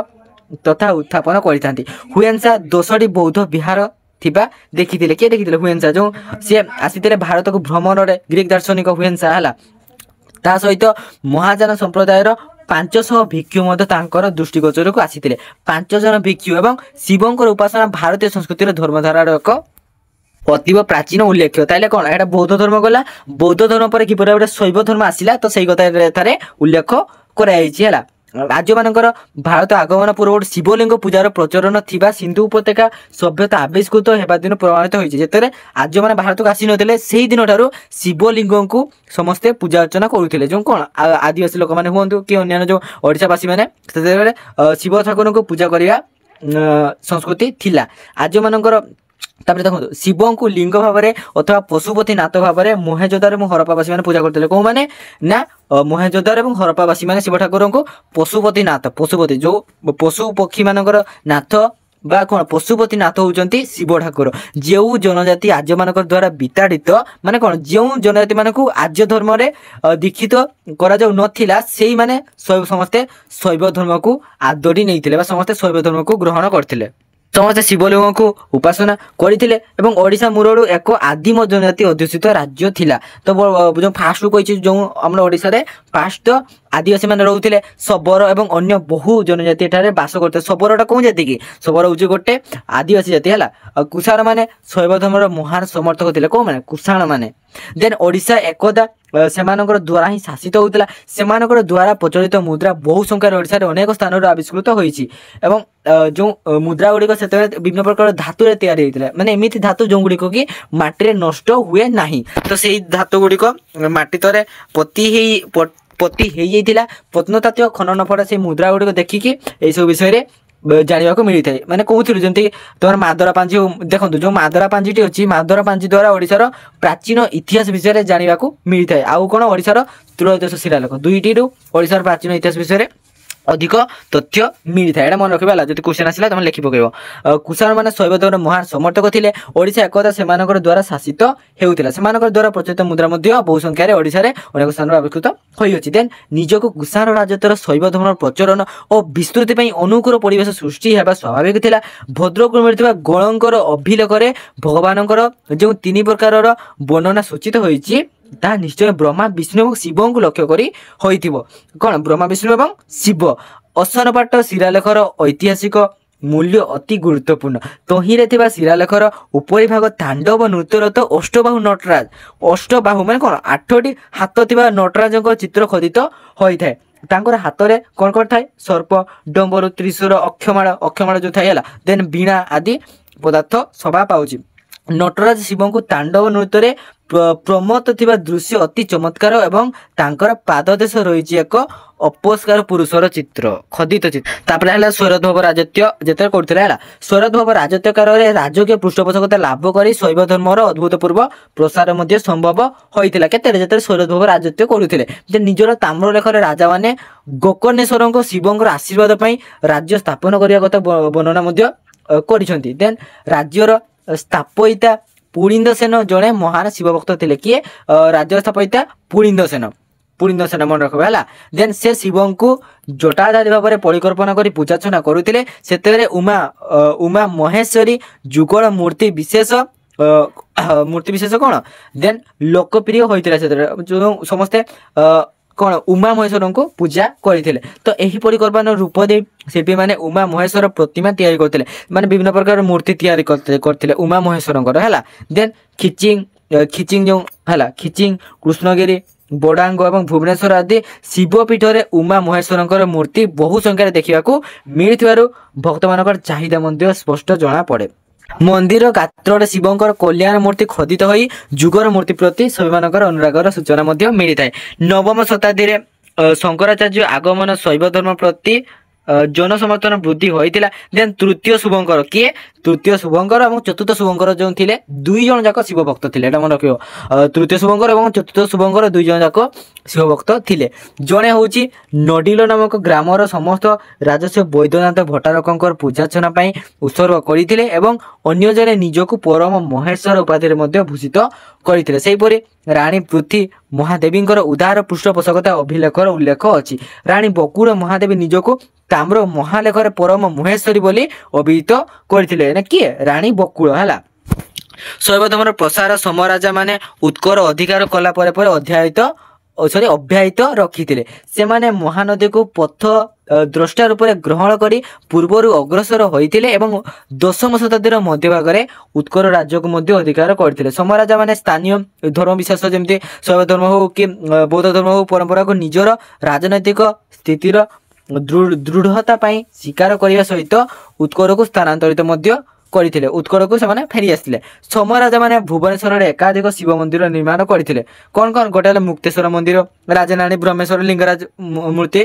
ତଥା ଉତ୍ଥାପନ କରିଥାନ୍ତି ହୁଏନ୍ସା 10ଟି ବୌଦ୍ଧ ବିହାର ଥିବା ଦେଖିଥିଲେ କିଏ ଦେଖିଥିଲେ ହୁଏନ୍ସା ଯେଉଁ ସିଏ ଆସିଥିଲେ ଭାରତକୁ ଭ୍ରମଣରେ ଗ୍ରୀକ ଦାର୍ଶନିକ ହୁଏନ୍ସା ହେଲା ତା ସହିତ ମହାଯାନ ସମ୍ପ୍ରଦାୟର 500 ଭିକ୍ଷୁ ମଧ୍ୟ ତାଙ୍କର ଦୃଷ୍ଟିଗୋଚରକୁ ଆସିଥିଲେ 5 ଜଣ ଭିକ୍ଷୁ ଏବଂ ଶିବଙ୍କର ଉପାସନା ଭାରତୀୟ ସଂସ୍କୃତିର ଧର୍ମଧାରାର ଏକ ଅତୀବ ପ୍ରାଚୀନ ଉଲ୍ଲେଖ୍ୟ ତାହେଲେ କ'ଣ ଏଇଟା ବୌଦ୍ଧ ଧର୍ମ ଗଲା ବୌଦ୍ଧ ଧର୍ମ ପରେ କିପରି ଗୋଟେ ଶୈବ ଧର୍ମ ଆସିଲା ତ ସେଇ କଥା ଏଠାରେ ଉଲ୍ଲେଖ କରାଯାଇଛି ହେଲା ରାଜ୍ୟମାନଙ୍କର ଭାରତ ଆଗମନ ପୂର୍ବରୁ ଶିବଲିଙ୍ଗ ପୂଜାର ପ୍ରଚଳନ ଥିବା ସିନ୍ଧୁ ଉପତ୍ୟକା ସଭ୍ୟତା ଆବିଷ୍କୃତ ହେବା ଦିନ ପ୍ରମାଣିତ ହୋଇଛି ଯେତେବେଳେ ଆର୍ଯ୍ୟମାନେ ଭାରତକୁ ଆସିନଥିଲେ ସେହି ଦିନଠାରୁ ଶିବଲିଙ୍ଗଙ୍କୁ ସମସ୍ତେ ପୂଜା ଅର୍ଚ୍ଚନା କରୁଥିଲେ ଯେଉଁ କ'ଣ ଆଦିବାସୀ ଲୋକମାନେ ହୁଅନ୍ତୁ କି ଅନ୍ୟାନ୍ୟ ଯେଉଁ ଓଡ଼ିଶାବାସୀମାନେ ସେତେବେଳେ ଶିବ ଠାକୁରଙ୍କୁ ପୂଜା କରିବା ସଂସ୍କୃତି ଥିଲା ଆର୍ଯ୍ୟମାନଙ୍କର ତାପରେ ଦେଖନ୍ତୁ ଶିବଙ୍କୁ ଲିଙ୍ଗ ଭାବରେ ଅଥବା ପଶୁପତି ନାଥ ଭାବରେ ମହେଞ୍ଜୋଦାର ଏବଂ ହରପ୍ପାବାସୀ ମାନେ ପୂଜା କରୁଥିଲେ କୋଉମାନେ ନା ମହେଞ୍ଜୋଦାର ଏବଂ ହରପ୍ପାବାସୀ ମାନେ ଶିବ ଠାକୁରଙ୍କୁ ପଶୁପତି ନାଥ ପଶୁପତି ଯେଉଁ ପଶୁ ପକ୍ଷୀ ମାନଙ୍କର ନାଥ ବା କ'ଣ ପଶୁପତି ନାଥ ହେଉଛନ୍ତି ଶିବ ଠାକୁର ଯେଉଁ ଜନଜାତି ଆର୍ଯ୍ୟମାନଙ୍କ ଦ୍ୱାରା ବିତାଡ଼ିତ ମାନେ କ'ଣ ଯେଉଁ ଜନଜାତି ମାନଙ୍କୁ ଆର୍ଯ୍ୟ ଧର୍ମରେ ଦୀକ୍ଷିତ କରାଯାଉ ନଥିଲା ସେଇମାନେ ସମସ୍ତେ ଶୈବ ଧର୍ମକୁ ଆଦରି ନେଇଥିଲେ ବା ସମସ୍ତେ ଶୈବ ଧର୍ମକୁ ଗ୍ରହଣ କରିଥିଲେ ସମସ୍ତେ ଶିବଲିଙ୍ଗକୁ ଉପାସନା କରିଥିଲେ ଏବଂ ଓଡ଼ିଶା ମୂଳରୁ ଏକ ଆଦିମ ଜନଜାତି ଅଧ୍ୟୁଷିତ ରାଜ୍ୟ ଥିଲା ତ ଯେଉଁ ଫାଷ୍ଟରୁ କହିଛି ଯେଉଁ ଆମର ଓଡ଼ିଶାରେ ଫାଷ୍ଟ ଆଦିବାସୀ ମାନେ ରହୁଥିଲେ ଶବର ଏବଂ ଅନ୍ୟ ବହୁ ଜନଜାତି ଏଠାରେ ବାସ କରୁଥିଲେ ଶବରଟା କେଉଁ ଜାତି କି ଶବର ହେଉଛି ଗୋଟେ ଆଦିବାସୀ ଜାତି ହେଲା କୁଷାଣ ମାନେ ଶୈବ ଧର୍ମର ମହାନ ସମର୍ଥକ ଥିଲେ କେଉଁମାନେ କୁଷାଣ ମାନେ ଦେନ୍ ଓଡ଼ିଶା ଏକଦା ସେମାନଙ୍କର ଦ୍ୱାରା ହିଁ ଶାସିତ ହେଉଥିଲା ସେମାନଙ୍କର ଦ୍ୱାରା ପ୍ରଚଳିତ ମୁଦ୍ରା ବହୁ ସଂଖ୍ୟାରେ ଓଡ଼ିଶାରେ ଅନେକ ସ୍ଥାନରୁ ଆବିଷ୍କୃତ ହୋଇଛି ଏବଂ ଯେଉଁ ମୁଦ୍ରା ଗୁଡ଼ିକ ସେତେବେଳେ ବିଭିନ୍ନ ପ୍ରକାର ଧାତୁରେ ତିଆରି ହେଇଥିଲା ମାନେ ଏମିତି ଧାତୁ ଯେଉଁଗୁଡ଼ିକ କି ମାଟିରେ ନଷ୍ଟ ହୁଏ ନାହିଁ ତ ସେଇ ଧାତୁ ଗୁଡ଼ିକ ମାଟି ତଳେ ପୋତି ହେଇଯାଇଥିଲା ପ୍ରତ୍ନତାତ୍ତ୍ୱିକ ଖନନ ଫଳ ସେଇ ମୁଦ୍ରା ଗୁଡ଼ିକ ଦେଖିକି ଏଇସବୁ ବିଷୟରେ ଜାଣିବାକୁ ମିଳିଥାଏ ମାନେ କହୁଥିଲୁ ଯେମିତି ତମର ମାଦରା ପାଞ୍ଜି ଦେଖନ୍ତୁ ଯେଉଁ ମାଦରା ପାଞ୍ଜିଟି ଅଛି ମାଦରା ପାଞ୍ଜି ଦ୍ୱାରା ଓଡ଼ିଶାର ପ୍ରାଚୀନ ଇତିହାସ ବିଷୟରେ ଜାଣିବାକୁ ମିଳିଥାଏ ଆଉ କ'ଣ ଓଡ଼ିଶାର ତ୍ରୟୋଦଶ ଶିଳାଲେଖ ଦୁଇଟିରୁ ଓଡ଼ିଶାର ପ୍ରାଚୀନ ଇତିହାସ ବିଷୟରେ ଅଧିକ ତଥ୍ୟ ମିଳିଥାଏ ଏଇଟା ମନେ ରଖିବା ହେଲା ଯଦି କ୍ୱେଶ୍ଚନ୍ ଆସିଲା ତମେ ଲେଖି ପକାଇବ କୁଷାଣ ମାନେ ଶୈବ ଧର୍ମର ମହାନ ସମର୍ଥକ ଥିଲେ ଓଡ଼ିଶା ଏକଦା ସେମାନଙ୍କର ଦ୍ୱାରା ଶାସିତ ହେଉଥିଲା ସେମାନଙ୍କର ଦ୍ୱାରା ପ୍ରଚଳିତ ମୁଦ୍ରା ମଧ୍ୟ ବହୁ ସଂଖ୍ୟାରେ ଓଡ଼ିଶାରେ ଅନେକ ସ୍ଥାନରୁ ଆବିଷ୍କୃତ ହୋଇଅଛି ଦେନ୍ ନିଜକୁ କୁଷାଣ ରାଜତ୍ୱର ଶୈବ ଧର୍ମର ପ୍ରଚଳନ ଓ ବିସ୍ତୃତି ପାଇଁ ଅନୁକୂଳ ପରିବେଶ ସୃଷ୍ଟି ହେବା ସ୍ୱାଭାବିକ ଥିଲା ଭଦ୍ରକରୁ ମିଳିଥିବା ଗଳଙ୍କର ଅଭିଲେଖରେ ଭଗବାନଙ୍କର ଯେଉଁ 3 ପ୍ରକାରର ବର୍ଣ୍ଣନା ସୂଚିତ ହୋଇଛି ତାହା ନିଶ୍ଚୟ ବ୍ରହ୍ମା ବିଷ୍ଣୁ ଏବଂ ଶିବଙ୍କୁ ଲକ୍ଷ୍ୟ କରି ହୋଇଥିବ କ'ଣ ବ୍ରହ୍ମା ବିଷ୍ଣୁ ଏବଂ ଶିବ ଅସନପାଟ ଶିଳାଲେଖର ଐତିହାସିକ ମୂଲ୍ୟ ଅତି ଗୁରୁତ୍ୱପୂର୍ଣ୍ଣ ତହିଁରେ ଥିବା ଶିଳାଲେଖର ଉପରି ଭାଗ ତାଣ୍ଡବ ନୃତ୍ୟରତ ଅଷ୍ଟବାହୁ ନଟରାଜ ଅଷ୍ଟବାହୁ ମାନେ କ'ଣ 8ଟି ହାତ ଥିବା ନଟରାଜଙ୍କ ଚିତ୍ର ଖୋଦିତ ହୋଇଥାଏ ତାଙ୍କର ହାତରେ କ'ଣ କ'ଣ ଥାଏ ସର୍ପ ଡମ୍ବରୁ ତ୍ରିଶୂଳ ଅକ୍ଷମାଳ ଯେଉଁ ଥାଏ ହେଲା ଦେନ୍ ବୀଣା ଆଦି ପଦାର୍ଥ ଶୋଭା ପାଉଛି ନଟରାଜ ଶିବଙ୍କୁ ତାଣ୍ଡବ ନୃତ୍ୟରେ ପ୍ରମତ୍ତ ଥିବା ଦୃଶ୍ୟ ଅତି ଚମତ୍କାର ଏବଂ ତାଙ୍କର ପାଦ ଦେଶ ରହିଛି ଏକ ଅପସ୍କାର ପୁରୁଷର ଚିତ୍ର ଖଦିତ ଚିତ୍ର। ତାପରେ ହେଲା ସ୍ୱରଧ୍ୱବ ରାଜତ୍ୱ ଯେତେବେଳେ କରୁଥିଲା ହେଲା ସ୍ୱରଧ୍ୱବ ରାଜତ୍ୱ କାଳରେ ରାଜକୀୟ ପୃଷ୍ଠପୋଷକତା ଲାଭ କରି ଶୈବ ଧର୍ମର ଅଦ୍ଭୁତପୂର୍ବ ପ୍ରସାର ମଧ୍ୟ ସମ୍ଭବ ହୋଇଥିଲା। କେତେବେଳେ ଯେତେବେଳେ ସ୍ୱରଧ୍ୱବ ରାଜତ୍ୱ କରୁଥିଲେ ଯେ ନିଜର ତାମ୍ରଲେଖରେ ରାଜାମାନେ ଗୋକର୍ଣ୍ଣେଶ୍ୱରଙ୍କ ଶିବଙ୍କର ଆଶୀର୍ବାଦ ପାଇଁ ରାଜ୍ୟ ସ୍ଥାପନ କରିବା କଥା ବର୍ଣ୍ଣନା ମଧ୍ୟ କରିଛନ୍ତି। ଦେନ୍ ରାଜ୍ୟର ସ୍ଥାପୟିତା ପୁଳିନ୍ଦ ସେନ ଜଣେ ମହାନ ଶିବ ଭକ୍ତ ଥିଲେ। କିଏ ରାଜ୍ୟର ସ୍ଥାପୟିତା ପୁଳିନ୍ଦ ସେନ ମନେ ରଖିବା ହେଲା। ଦେନ୍ ସେ ଶିବଙ୍କୁ ଜଟାଧାରୀ ଭାବରେ ପରିକଳ୍ପନା କରି ପୂଜାର୍ଚ୍ଚନା କରୁଥିଲେ। ସେତେବେଳେ ଉମା ମହେଶ୍ୱରୀ ଯୁଗଳ ମୂର୍ତ୍ତି ବିଶେଷ କଣ ଦେନ୍ ଲୋକପ୍ରିୟ ହୋଇଥିଲା। ସେତେବେଳେ ଯେଉଁ ସମସ୍ତେ କଣ ଉମା ମହେଶ୍ୱରଙ୍କୁ ପୂଜା କରିଥିଲେ। ତ ଏହି ପରିକଳ୍ପନାର ରୂପ ଦେଇ ଶିଳ୍ପୀମାନେ ଉମା ମହେଶ୍ୱର ପ୍ରତିମା ତିଆରି କରିଥିଲେ। ମାନେ ବିଭିନ୍ନ ପ୍ରକାର ମୂର୍ତ୍ତି ତିଆରି କରିଥିଲେ ଉମା ମହେଶ୍ୱରଙ୍କର ହେଲା। ଦେନ୍ ଖିଚିଂ ଯେଉଁ ହେଲା ଖିଚିଂ କୃଷ୍ଣଗିରି ବଡ଼ାଙ୍ଗ ଏବଂ ଭୁବନେଶ୍ୱର ଆଦି ଶିବପୀଠରେ ଉମା ମହେଶ୍ୱରଙ୍କର ମୂର୍ତ୍ତି ବହୁ ସଂଖ୍ୟାରେ ଦେଖିବାକୁ ମିଳିଥିବାରୁ ଭକ୍ତମାନଙ୍କର ଚାହିଦା ମଧ୍ୟ ସ୍ପଷ୍ଟ ଜଣାପଡ଼େ। ମନ୍ଦିର ଗାତ୍ରରେ ଶିବଙ୍କର କଲ୍ୟାଣ ମୂର୍ତ୍ତି ଖୋଦିତ ହୋଇ ଯୁଗର ମୂର୍ତ୍ତି ପ୍ରତି ଶୈବମାନଙ୍କର ଅନୁରାଗର ସୂଚନା ମଧ୍ୟ ମିଳିଥାଏ। ନବମ ଶତାବ୍ଦୀରେ ଶଙ୍କରାଚାର୍ଯ୍ୟ ଆଗମନ ଶୈବ ଧର୍ମ ପ୍ରତି ଜନସମର୍ଥନ ବୃଦ୍ଧି ହୋଇଥିଲା। ଦେନ୍ ତୃତୀୟ ଶୁଭଙ୍କର କିଏ ତୃତୀୟ ଶୁଭଙ୍କର ଏବଂ ଚତୁର୍ଥ ଶୁଭଙ୍କର ଯେଉଁ ଥିଲେ ଦୁଇ ଜଣ ଯାକ ଶିବ ଭକ୍ତ ଥିଲେ। ଏଟା ମନେ ରଖିବ ତୃତୀୟ ଶୁଭଙ୍କର ଏବଂ ଚତୁର୍ଥ ଶୁଭଙ୍କର ଦୁଇ ଜଣ ଯାକ ଶିବ ଭକ୍ତ ଥିଲେ। ଜଣେ ହେଉଛି ନଡ଼ିଲ ନାମକ ଗ୍ରାମର ସମସ୍ତ ରାଜସ୍ୱ ବୈଦ୍ୟନାଥ ଭଟ୍ଟାରକଙ୍କର ପୂଜାର୍ଚ୍ଚନା ପାଇଁ ଉତ୍ସର୍ଗ କରିଥିଲେ ଏବଂ ଅନ୍ୟ ଜଣେ ନିଜକୁ ପରମ ମହେଶ୍ୱର ଉପାଧିରେ ମଧ୍ୟ ଭୂଷିତ କରିଥିଲେ। ସେହିପରି ରାଣୀ ପୃଥ୍ୱୀ ମହାଦେବୀଙ୍କର ଉଦାର ପୃଷ୍ଠପୋଷକତା ଅଭିଲେଖର ଉଲ୍ଲେଖ ଅଛି। ରାଣୀ ବକୁଳ ମହାଦେବୀ ନିଜକୁ ତାମ୍ର ମହାଲେଖରେ ପରମ ମହେଶ୍ୱରୀ ବୋଲି ଅଭିହିତ କରିଥିଲେ। ନା କିଏ ରାଣୀ ବକୁଳ ହେଲା। ଶୈବ ଧର୍ମର ପ୍ରସାର ସମରାଜା ମାନେ ଉତ୍କଳ ଅଧିକାର କଲା ପରେ ଅବ୍ୟାହତ ରଖିଥିଲେ। ସେମାନେ ମହାନଦୀକୁ ପଥ ଦ୍ରଷ୍ଟା ରୂପରେ ଗ୍ରହଣ କରି ପୂର୍ବରୁ ଅଗ୍ରସର ହୋଇଥିଲେ ଏବଂ ଦଶମ ଶତାବ୍ଦୀର ମଧ୍ୟଭାଗରେ ଉତ୍କଳ ରାଜ୍ୟକୁ ମଧ୍ୟ ଅଧିକାର କରିଥିଲେ। ସମରାଜା ମାନେ ସ୍ଥାନୀୟ ଧର୍ମ ବିଶ୍ୱାସ ଯେମିତି ଶୈବ ଧର୍ମ ହଉ କି ବୌଦ୍ଧ ଧର୍ମ ହଉ ପରମ୍ପରାକୁ ନିଜର ରାଜନୈତିକ ସ୍ଥିତିର ଦୃଢ଼ତା ପାଇଁ ସ୍ୱୀକାର କରିବା ସହିତ ଉତ୍କଳକୁ ସ୍ଥାନାନ୍ତରିତ ମଧ୍ୟ କରିଥିଲେ। ଉତ୍କଳକୁ ସେମାନେ ଫେରି ଆସିଥିଲେ। ସମରାଜା ମାନେ ଭୁବନେଶ୍ୱରରେ ଏକାଧିକ ଶିବ ମନ୍ଦିର ନିର୍ମାଣ କରିଥିଲେ। କଣ ଗୋଟେ ହେଲେ ମୁକ୍ତେଶ୍ୱର ମନ୍ଦିର ରାଜନାରାୟଣ ବ୍ରହ୍ମେଶ୍ୱର ଲିଙ୍ଗରାଜ ମୂର୍ତ୍ତି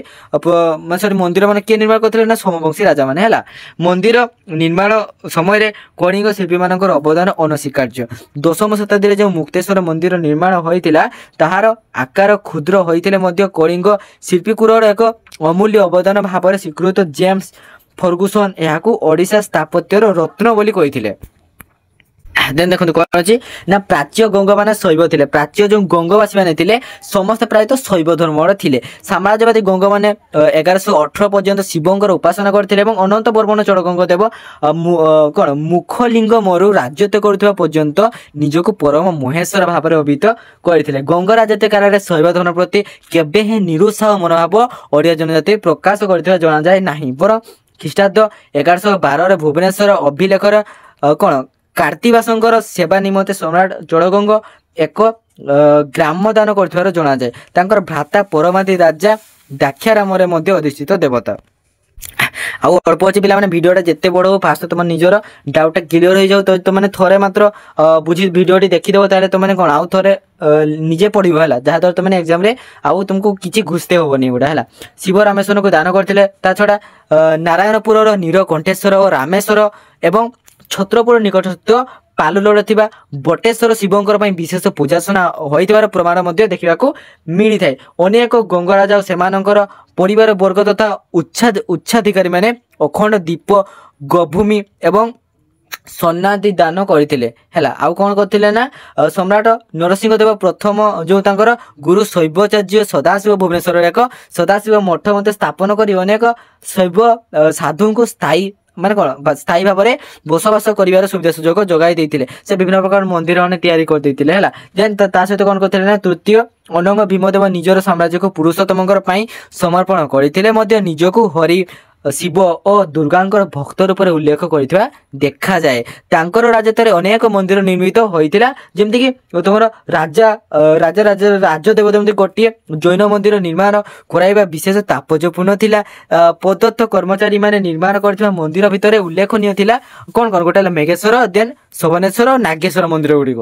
ମନ୍ଦିର ମାନେ କିଏ ନିର୍ମାଣ କରିଥିଲେ ନା ସୋମବଂଶୀ ରାଜା ମାନେ ହେଲା। ମନ୍ଦିର ନିର୍ମାଣ ସମୟରେ କଳିଙ୍ଗ ଶିଳ୍ପୀମାନଙ୍କର ଅବଦାନ ଅନସ୍ୱୀକାର୍ଯ୍ୟ। ଦଶମ ଶତାବ୍ଦୀରେ ଯେଉଁ ମୁକ୍ତେଶ୍ୱର ମନ୍ଦିର ନିର୍ମାଣ ହୋଇଥିଲା ତାହାର ଆକାର କ୍ଷୁଦ୍ର ହୋଇଥିଲେ ମଧ୍ୟ କଳିଙ୍ଗ ଶିଳ୍ପୀକୁଳର ଏକ ଅମୂଲ୍ୟ ଅବଦାନ ଭାବରେ ସ୍ୱୀକୃତ ଜେମ୍ସ ଫର୍ଗୁସନ ଏହାକୁ ଓଡ଼ିଶା ସ୍ଥାପତ୍ୟର ରତ୍ନ ବୋଲି କହିଥିଲେ। ଦେଖନ୍ତୁ କଣ ଅଛି ନା ପ୍ରାଚ୍ୟ ଗଙ୍ଗମାନେ ଶୈବ ଥିଲେ। ପ୍ରାଚ୍ୟ ଯେଉଁ ଗଙ୍ଗବାସୀ ମାନେ ଥିଲେ ସମସ୍ତେ ପ୍ରାୟତଃ ଶୈବ ଧର୍ମର ଥିଲେ। ସାମ୍ରାଜ୍ୟବାଦୀ ଗଙ୍ଗମାନେ 1118 ପର୍ଯ୍ୟନ୍ତ ଶିବଙ୍କର ଉପାସନା କରିଥିଲେ ଏବଂ ଅନନ୍ତ ବର୍ମନ ଚୋଡ଼ଗଙ୍ଗ ଦେବ ମୁଖଲିଙ୍ଗ ମରୁ ରାଜତ୍ୱ କରୁଥିବା ପର୍ଯ୍ୟନ୍ତ ନିଜକୁ ପରମ ମହେଶ୍ୱର ଭାବରେ ଅଭିହିତ କରିଥିଲେ। ଗଙ୍ଗ ରାଜତ୍ୱ କାଳରେ ଶୈବ ଧର୍ମ ପ୍ରତି କେବେ ହିଁ ନିରୁତ୍ସାହ ମନୋଭାବ ଓଡ଼ିଆ ଜନଜାତି ପ୍ରକାଶ କରିଥିବା ଜଣାଯାଏ ନାହିଁ। ବରଂ ଖ୍ରୀଷ୍ଟାବ୍ଦ 1112ରେ ଭୁବନେଶ୍ୱର ଅଭିଲେଖର କାର୍ତ୍ତିବାସଙ୍କର ସେବା ନିମନ୍ତେ ସମ୍ରାଟ ଚୋଡ଼ଗଙ୍ଗ ଏକ ଗ୍ରାମ ଦାନ କରିଥିବାର ଜଣାଯାଏ। ତାଙ୍କର ଭ୍ରାତା ପରମାଦି ରାଜା ଦାକ୍ଷାରାମରେ ମଧ୍ୟ ଅଧିଷ୍ଠିତ ଦେବତା। ଆଉ ଅଳ୍ପ ଅଛି ପିଲାମାନେ ଭିଡ଼ିଓଟା ଯେତେ ବଡ଼ ହଉ ଫାଷ୍ଟ ତୁମ ନିଜର ଡାଉଟଟା କ୍ଲିୟର ହେଇଯାଉ। ତ ତୁମେ ଥରେ ମାତ୍ର ବୁଝି ଭିଡ଼ିଓଟି ଦେଖିଦେବ ତାହେଲେ ତୁମେ କ'ଣ ଆଉ ଥରେ ନିଜେ ପଢ଼ିବ ହେଲା। ଯାହାଦ୍ୱାରା ତୁମେ ଏକ୍ଜାମ୍ରେ ଆଉ ତୁମକୁ କିଛି ଘୁଷତେ ହେବନି ଏଗୁଡ଼ା ହେଲା। ଶିବ ରାମେଶ୍ୱରଙ୍କୁ ଦାନ କରିଥିଲେ। ତା ଛଡ଼ା ନାରାୟଣପୁରର ନୀଳକଣ୍ଠେଶ୍ୱର ଓ ରାମେଶ୍ୱର ଏବଂ ଛତ୍ରପୁର ନିକଟସ୍ଥ ପାଲୁଲରେ ଥିବା ବଟେଶ୍ୱର ଶିବଙ୍କର ପାଇଁ ବିଶେଷ ପୂଜାର୍ଚ୍ଚନା ହୋଇଥିବାର ପ୍ରମାଣ ମଧ୍ୟ ଦେଖିବାକୁ ମିଳିଥାଏ। ଅନେକ ଗଙ୍ଗରାଜା ଓ ସେମାନଙ୍କର ପରିବାର ବର୍ଗ ତଥା ଉଚ୍ଚାଧିକାରୀ ମାନେ ଅଖଣ୍ଡ ଦୀପ ଗୋଭୂମି ଏବଂ ସନ୍ନାଦି ଦାନ କରିଥିଲେ ହେଲା। ଆଉ କ'ଣ କରିଥିଲେ ନା ସମ୍ରାଟ ନରସିଂହ ଦେବ ପ୍ରଥମ ଯେଉଁ ତାଙ୍କର ଗୁରୁ ଶୈବାଚାର୍ଯ୍ୟ ସଦାଶିବ ଭୁବନେଶ୍ୱରରେ ଏକ ସଦାଶିବ ମଠ ମଧ୍ୟ ସ୍ଥାପନ କରି ଅନେକ ଶୈବ ସାଧୁଙ୍କୁ ସ୍ଥାୟୀ ଭାବରେ ବସବାସ କରିବାର ସୁବିଧା ସୁଯୋଗ ଯୋଗାଇ ଦେଇଥିଲେ। ସେ ବିଭିନ୍ନ ପ୍ରକାର ମନ୍ଦିର ତିଆରି କରିଦେଇଥିଲେ ହେଲା। ଦେନ୍ ତା ସହିତ କ'ଣ କରିଥିଲେ ନା ତୃତୀୟ ଅନଙ୍ଗ ଭୀମଦେବ ନିଜର ସାମ୍ରାଜ୍ୟକୁ ପୁରୁଷୋତ୍ତମଙ୍କର ପାଇଁ ସମର୍ପଣ କରିଥିଲେ ମଧ୍ୟ ନିଜକୁ ହରି ଶିବ ଓ ଦୁର୍ଗାଙ୍କର ଭକ୍ତ ରୂପରେ ଉଲ୍ଲେଖ କରିଥିବା ଦେଖାଯାଏ। ତାଙ୍କର ରାଜତ୍ୱରେ ଅନେକ ମନ୍ଦିର ନିର୍ମିତ ହୋଇଥିଲା। ଯେମିତିକି ତୁମର ରାଜଦେବ ଯେମିତି ଗୋଟିଏ ଜୈନ ମନ୍ଦିର ନିର୍ମାଣ କରାଇବା ବିଶେଷ ତାତ୍ପର୍ଯ୍ୟପୂର୍ଣ୍ଣ ଥିଲା। ପ୍ରଦତ୍ତ କର୍ମଚାରୀ ମାନେ ନିର୍ମାଣ କରିଥିବା ମନ୍ଦିର ଭିତରେ ଉଲ୍ଲେଖନୀୟ ଥିଲା କ'ଣ ଗୋଟେ ହେଲା ମେଘେଶ୍ୱର ଦେନ୍ ଶୋଭନେଶ୍ୱର ନାଗେଶ୍ୱର ମନ୍ଦିର ଗୁଡ଼ିକ।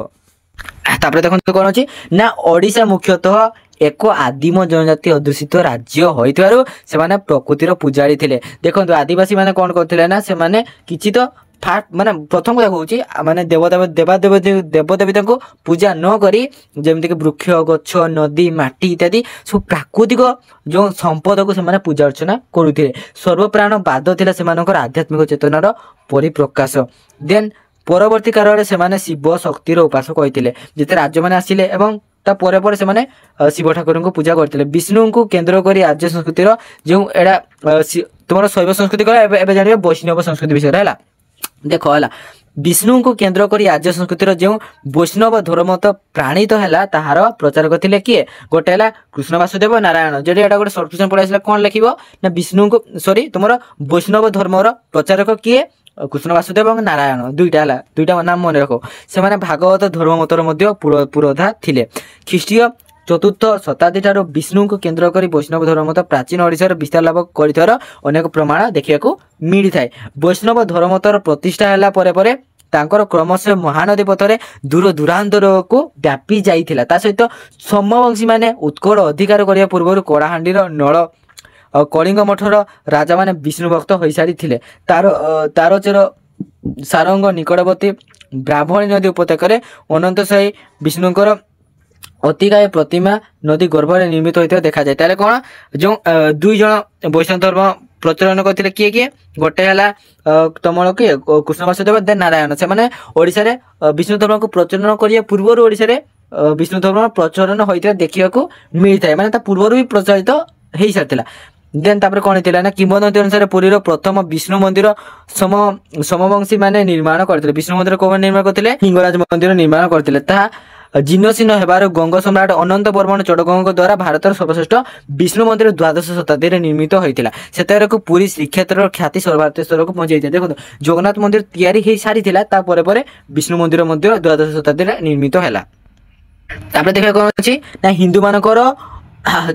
तापर देखो कौन अच्छी ना ओडिशा मुख्यतः एक आदिम जनजाति अध्युषित राज्य होइथिबारु सेमाने प्रकृतिर पुजारी थिले। देखो आदिवासी माने कौन करथिले ना सेमाने किछि तो फास्ट माने प्रथम क्या कहूँ माने देवदेव देवदेवता को पूजा न करी जेमती कि वृक्ष गछ नदी माटी इत्यादि सब प्राकृतिक जो संपद को सेमाने पूजा अर्चना करुथिले। सर्वप्राण बाद थिला सेमानकर आध्यात्मिक चेतनार परिप्रकाश। देन परवर्ती काल से शिव शक्तिर उपासक होते जिते राज्य मैंने आसिले एवं ता परे परे से माने शिव ठाकुर को पूजा करते। विष्णु को केंद्र करी आर्य संस्कृतिर जो एडा तुम शैव संस्कृति कह जान वैष्णव संस्कृति विषय है देखो है विष्णु को केंद्र करी आर्य संस्कृतिर जो वैष्णव धर्म तो प्राणित है ताहार प्रचार करते किए गोटे है कृष्ण वासुदेव नारायण जदि एटा गोटे सर्ट क्वेश्चन पढ़ाई कौन लिख ना विष्णु को सॉरी तुम वैष्णव धर्मर प्रचारक किए कृष्ण वासुदेव और नारायण दुईटा नाम मन रख से भागवत धर्म मतर पुरोधा थिले। ख्रीष्टीय चतुर्थ शताब्दी ठार विष्णु को केंद्र कर वैष्णव धर्म तो प्राचीन ओडिशार विस्तार लाभ कर अनेक प्रमाण देखा मिली थाए। वैष्णव धर्मतर प्रतिष्ठा है परे तांकर क्रमशः महानदी पथरे दूर दूरांतर को व्यापी जाइथिला। ता सहित सोमवंशी माने उत्कल अधिकार करिया पूर्व कड़ाहांडीर नल कलिंग मठर राजा माने विष्णु भक्त हो सारी थिले। तारचेर सारंग निकटवर्ती ब्राह्मणी नदी उपत्यकार अनंत साई विष्णुकर अतिकाय प्रतिमा नदी गर्भर निर्मित होता देखा जाए। ताले कौन जो दुई जन वैष्णव धर्म प्रचलन करते किए किए गोटे है तुम किए कृष्ण वासुदेव देन नारायण से मैंने ओडिशा रे विष्णु धर्म को प्रचलन करिया पूर्व ओडिशा रे विष्णु धर्म प्रचलन होता देखा मिलता है माने पूर्व भी प्रचलित हो सारी। देन तापर कौन होता ना किंवदंती अनुसार पुरीर प्रथम विष्णु मंदिर समवंशी माने निर्माण करते। विष्णु मंदिर कौन निर्माण करते लिंगराज मंदिर निर्माण करते जीर्णशीर्ण होबार गंग सम्राट अनंत वर्मन चोड़गंग द्वारा भारतर सर्वश्रेष्ठ विष्णु मंदिर द्वादश शताब्दी निर्मित होता से पुरी श्रीक्षेत्र ख्याति सर्वभारतीय स्तर को पहुंचाई। देखो जगन्नाथ मंदिर तैयारी हो सारी विष्णु मंदिर द्वादश शताब्दी निर्मित है। देखा कौन अच्छी ना हिंदू मानकर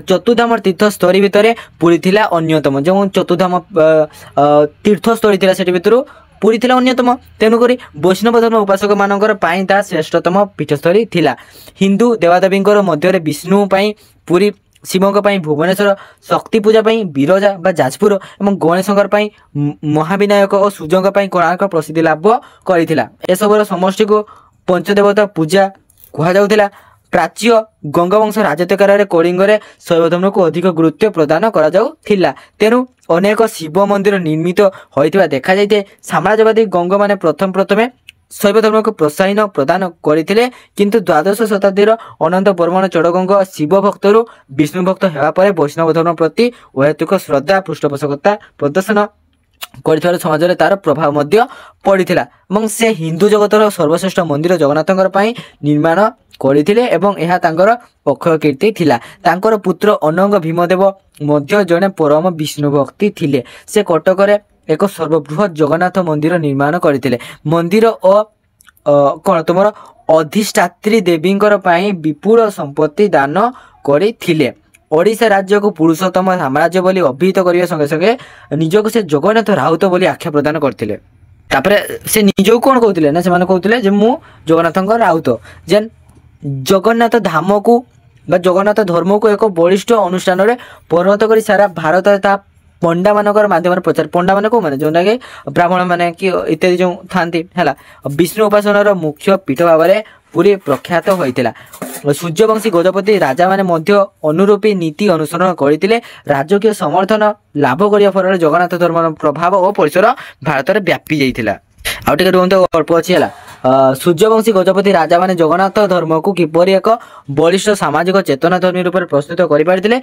चतुर्धाम तीर्थस्थली भितर पुरी थिला अन्यतम जो चतुर्धाम तीर्थस्थली थिला सेठी भितर पुरी थिला अन्यतम तेणुक वैष्णव धर्म उपासक मानकर ता श्रेष्ठतम पीठस्थली थिला। हिंदू देवादेवी मध्य विष्णु पुरी शिवों भुवनेश्वर शक्ति पूजा बिरजा बा जाजपुर और गणेशंकर महाविनायक और सूर्यों कोणार्क प्रसिद्धि लाभ करथिला। एसबुर समष्टि को पंचदेवता पूजा कहुला। प्राच्य गंगवंश राजत्व काल कलिंग शैव धर्म को अधिक गुरुत्व प्रदान करा तेणु अनेक शिव मंदिर निर्मित होता देखा जाए। साम्राज्यवादी गंग माने प्रथम शैव धर्म को प्रोत्साहन प्रदान करते किंतु द्वादश शताब्दीर अनंत वर्मन चोड़गंग शिव भक्तरू विष्णु भक्त होगापर वैष्णव धर्म प्रति अहेतुक श्रद्धा पृष्ठपोषकता प्रदर्शन कर समाज में तार प्रभाव पड़ा और से हिंदू जगतर सर्वश्रेष्ठ मंदिर जगन्नाथ निर्माण करथिले एवं यह तांकर अक्षय कीर्ति थिला। तांकर पुत्र अनंग भीमदेव मध्य जने परम विष्णु भक्ति थिले। से कटक रे एक सर्वबृहत जगन्नाथ मंदिर निर्माण करथिले। मंदिर और कौन तुम अधिष्ठात्री देवींकर पई विपुल संपत्ति दान करथिले। ओडिशा राज्य को पुरुषोत्तम साम्राज्य बोली अभिहित करने संगे संगे निजक से जगन्नाथ राउत बोली आख्या प्रदान करथिले। तापरे से निजक कौन कहते ना से कहते जे मु जगन्नाथ राउत जेन जगन्नाथ धाम को जगन्नाथ धर्म को एक बलिष्ठ अनुष्ठान में परिणत कर सारा भारत पंडा मानकर माध्यम प्रचार पंडा मान कौ मैंने जो कि ब्राह्मण मैंने कि इत्यादि जो था विष्णु उपासनार मुख्य पीठ भाव में पूरी प्रख्यात होता। सूर्यवंशी गजपति राजा माने मध्य अनुरूपी नीति अनुसरण करते राजकीय समर्थन लाभ करने फल जगन्नाथ धर्म प्रभाव और परिसर भारत में व्यापी जाइथिला। आउटे रुहतु अल्प अच्छी है सूर्यवंशी गजपति राजा माने जगन्नाथ धर्म को किपरि एक बलिष्ठ सामाजिक चेतना धर्मी रूप में प्रस्तुत कर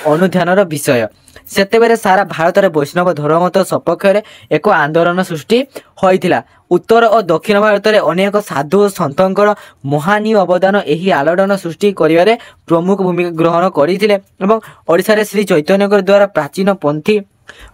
अनुध्यान विषय। सेतेबेले सारा भारत में वैष्णव धर्म तो सपक्ष एक आंदोलन सृष्टि होइथिला। उत्तर और दक्षिण भारत में अनेक साधु सतंकर महानी अवदान यही आलोड़न सृष्टि करिवारे प्रमुख भूमिका ग्रहण करथिले एवं ओडिशा रे श्री चैतन्य द्वारा प्राचीन पंथी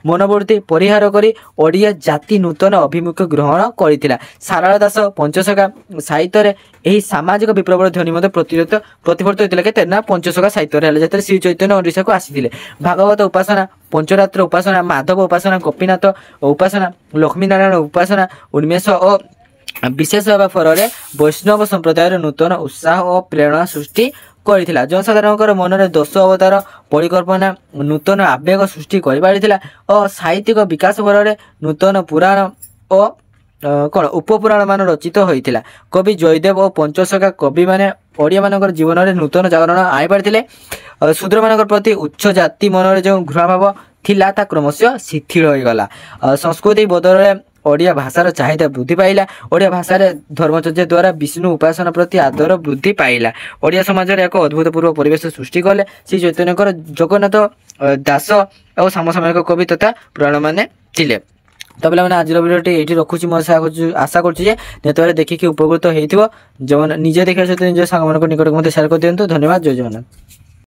मनोवृत्ति परिहार करी ओडिया जाति नूतन अभिमुख ग्रहण करथिला। सारला दास पंचसखा साहित्य रे एही सामाजिक विप्लव ध्वनि मते प्रतिफलित होइतिला के तेना पंचसखा साहित्य रे जते श्री चैतन्य ओडिशा को आसीथिले। भागवत उपासना पंचरात्र उपासना माधव उपासना गोपीनाथ उपासना लक्ष्मी नारायण उपासना उन्मेष और विशेष होगा फल वैष्णव संप्रदाय नूतन उत्साह और प्रेरणा सृष्टि कर जनसाधारण मन में 10 अवतार परिकल्पना नूतन आवेग सृष्टि कर और साहित्यिक विकास फल नूतन पुराण और कौन उपपुराण मान रचित होता कवि जयदेव और पंचसखा कवि माने ओडिया मान जीवन में नूतन जागरण आई पारे शूद्र मान प्रति उच्च जाति मन में जो घृणाभाव थिला ता क्रमशः शिथिल हो गला संस्कृति बदल ओडिया भाषार चाहिदा वृद्धि पाइला ओडिया भाषा धर्मचर्या द्वारा विष्णु उपासना प्रति आदर वृद्धि पाइला ओडिया समाज एक अभूतपूर्व परिवेश सृष्टि कले श्री चैतन्यकर जगन्नाथ दास और समसामयिक कवि तथा पुराण माने थिले। तो पे आज भिडियोटी ये रखुच्छी मैं आशा कर देखिए उपकृत हो जो निजे देखा सहित निज सांग निकट मत सेयार कर दिखाँ। धन्यवाद। जय जगन्नाथ।